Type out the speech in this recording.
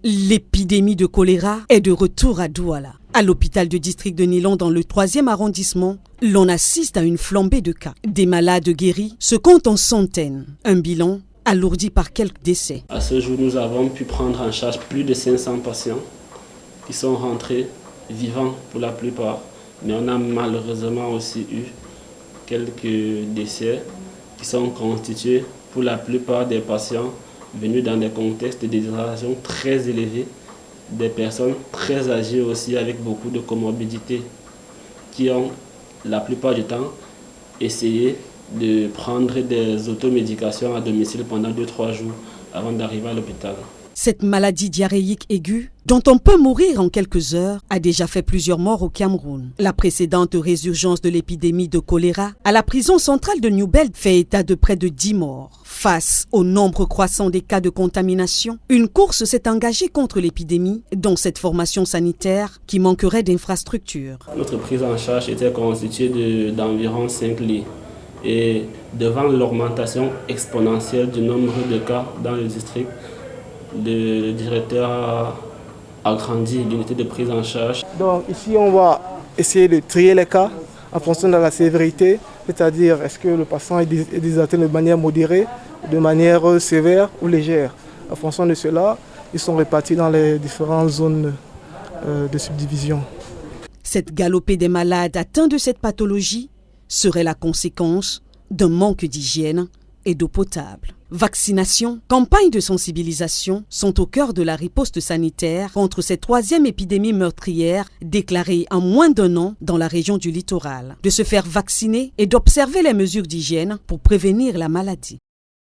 L'épidémie de choléra est de retour à Douala. À l'hôpital de district de Nilon dans le 3e arrondissement, l'on assiste à une flambée de cas. Des malades guéris se comptent en centaines. Un bilan alourdi par quelques décès. À ce jour, nous avons pu prendre en charge plus de 500 patients qui sont rentrés vivants pour la plupart. Mais on a malheureusement aussi eu quelques décès qui sont constitués pour la plupart des patients venus dans des contextes de déshydratation très élevés, des personnes très âgées aussi avec beaucoup de comorbidités qui ont la plupart du temps essayé de prendre des automédications à domicile pendant 2-3 jours avant d'arriver à l'hôpital. Cette maladie diarrhéique aiguë, dont on peut mourir en quelques heures, a déjà fait plusieurs morts au Cameroun. La précédente résurgence de l'épidémie de choléra à la prison centrale de New Belt fait état de près de 10 morts. Face au nombre croissant des cas de contamination, une course s'est engagée contre l'épidémie, dont cette formation sanitaire qui manquerait d'infrastructures. Notre prise en charge était constituée d'environ 5 lits. Et devant l'augmentation exponentielle du nombre de cas dans le district, le directeur a agrandi l'unité de prise en charge. Donc ici, on va essayer de trier les cas en fonction de la sévérité, c'est-à-dire est-ce que le patient est déshydraté de manière modérée, de manière sévère ou légère. En fonction de cela, ils sont répartis dans les différentes zones de subdivision. Cette galopée des malades atteints de cette pathologie serait la conséquence d'un manque d'hygiène et d'eau potable. Vaccination, campagne de sensibilisation sont au cœur de la riposte sanitaire contre cette 3e épidémie meurtrière déclarée en moins d'1 an dans la région du littoral. De se faire vacciner et d'observer les mesures d'hygiène pour prévenir la maladie.